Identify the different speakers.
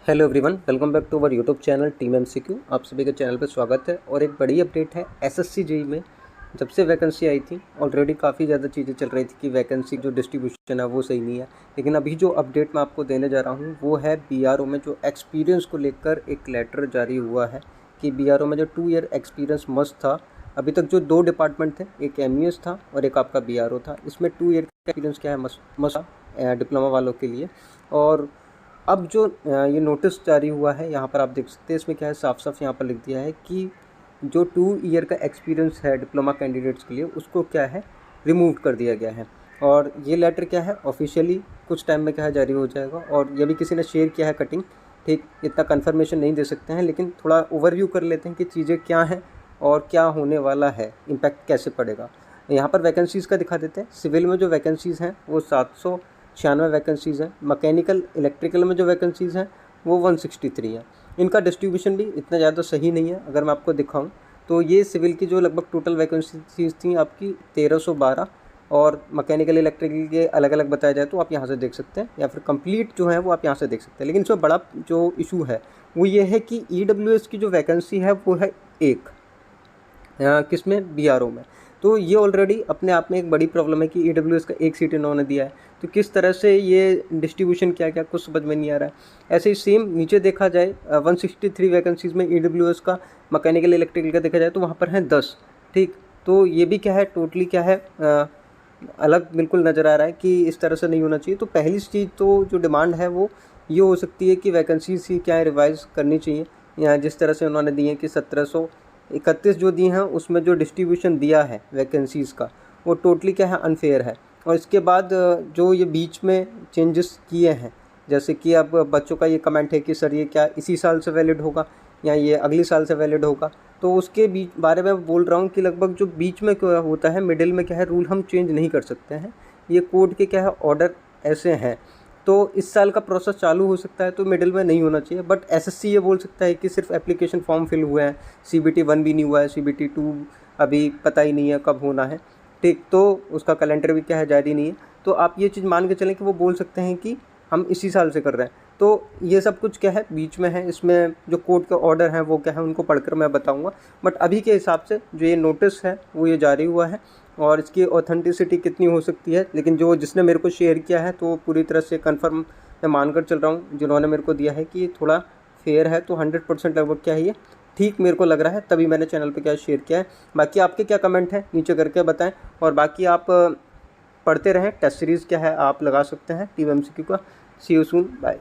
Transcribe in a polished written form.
Speaker 1: Hello everyone, welcome back to our YouTube channel team MCQ. आप सभी के channel पर स्वागत है। और एक बड़ी अपडेट है एसएससी जेईई में। जब से वैकेंसी आई थी ऑलरेडी काफ़ी ज़्यादा चीज़ें चल रही थी कि वैकेंसी जो डिस्ट्रीब्यूशन है वो सही नहीं है, लेकिन अभी जो अपडेट मैं आपको देने जा रहा हूँ वो है बीआरओ में जो एक्सपीरियंस को लेकर एक लेटर जारी हुआ है कि बीआरओ में जो 2 ईयर एक्सपीरियंस मस्ट था। अभी तक जो 2 डिपार्टमेंट थे, एक एमईएस था और एक आपका बीआरओ था, इसमें 2 ईयर का एक्सपीरियंस क्या है मस्ट डिप्लोमा वालों के लिए। और अब जो ये नोटिस जारी हुआ है यहाँ पर आप देख सकते हैं, इसमें क्या है साफ साफ यहाँ पर लिख दिया है कि जो 2 ईयर का एक्सपीरियंस है डिप्लोमा कैंडिडेट्स के लिए उसको क्या है रिमूव कर दिया गया है। और ये लेटर क्या है ऑफिशियली कुछ टाइम में क्या है जारी हो जाएगा। और ये भी किसी ने शेयर किया है कटिंग, ठीक, इतना कंफर्मेशन नहीं दे सकते हैं, लेकिन थोड़ा ओवरव्यू कर लेते हैं कि चीज़ें क्या हैं और क्या होने वाला है, इम्पैक्ट कैसे पड़ेगा। यहाँ पर वैकेंसीज़ का दिखा देते हैं। सिविल में जो वैकेंसीज़ हैं वो 796 वैकेंसीज़ हैं। मैकेनिकल इलेक्ट्रिकल में जो वैकेंसीज़ हैं वो 163 हैं। इनका डिस्ट्रीब्यूशन भी इतना ज़्यादा सही नहीं है। अगर मैं आपको दिखाऊं तो ये सिविल की जो लगभग टोटल वैकेंसीज़ थी आपकी 1312, और मैकेनिकल इलेक्ट्रिकल के अलग अलग बताया जाए तो आप यहाँ से देख सकते हैं, या फिर कंप्लीट जो है वो आप यहाँ से देख सकते हैं। लेकिन इसमें बड़ा जो इशू है वो ये है कि ईडब्ल्यूएस की जो वैकेंसी है वो है एक, किसमें, बीआरओ में। तो ये ऑलरेडी अपने आप में एक बड़ी प्रॉब्लम है कि ईडब्ल्यूएस का एक सीट इन्होंने दिया है, तो किस तरह से ये डिस्ट्रीब्यूशन क्या क्या कुछ समझ में नहीं आ रहा है। ऐसे ही सेम नीचे देखा जाए 163 वैकेंसीज़ में ईडब्ल्यूएस का मैकेनिकल इलेक्ट्रिकल का देखा जाए तो वहाँ पर हैं 10, ठीक। तो ये भी क्या है टोटली क्या है अलग बिल्कुल नज़र आ रहा है कि इस तरह से नहीं होना चाहिए। तो पहली चीज़ तो जो डिमांड है वो ये हो सकती है कि वैकेंसीज ही क्या है रिवाइज़ करनी चाहिए। यहाँ जिस तरह से उन्होंने दी है कि 1731 जो दी हैं उसमें जो डिस्ट्रीब्यूशन दिया है वैकेंसीज़ का वो टोटली क्या है अनफेयर है। और इसके बाद जो ये बीच में चेंजेस किए हैं, जैसे कि अब बच्चों का ये कमेंट है कि सर ये क्या इसी साल से वैलिड होगा या ये अगली साल से वैलिड होगा। तो उसके बीच बारे में बोल रहा हूँ कि लगभग जो बीच में क्या होता है मिडिल में क्या है रूल हम चेंज नहीं कर सकते हैं। ये कोर्ट के क्या है ऑर्डर ऐसे हैं। तो इस साल का प्रोसेस चालू हो सकता है तो मिडिल में नहीं होना चाहिए, बट एसएससी ये बोल सकता है कि सिर्फ एप्लीकेशन फॉर्म फिल हुए हैं, सीबीटी 1 भी नहीं हुआ है, सीबीटी 2 अभी पता ही नहीं है कब होना है, ठीक। तो उसका कैलेंडर भी क्या है जारी नहीं है। तो आप ये चीज़ मान के चलें कि वो बोल सकते हैं कि हम इसी साल से कर रहे हैं। तो ये सब कुछ क्या है बीच में है। इसमें जो कोर्ट के ऑर्डर हैं वो क्या है उनको पढ़कर मैं बताऊंगा, बट अभी के हिसाब से जो ये नोटिस है वो ये जारी हुआ है। और इसकी ऑथेंटिसिटी कितनी हो सकती है, लेकिन जो जिसने मेरे को शेयर किया है तो पूरी तरह से कंफर्म मैं मानकर चल रहा हूँ। जिन्होंने मेरे को दिया है कि थोड़ा फेयर है, तो 100% लगभग क्या है ये ठीक मेरे को लग रहा है, तभी मैंने चैनल पे क्या शेयर किया है। बाकी आपके क्या कमेंट हैं नीचे करके बताएं। और बाकी आप पढ़ते रहें, टेस्ट सीरीज़ क्या है आप लगा सकते हैं टीम एमसीक्यू का। सी यू सून, बाय।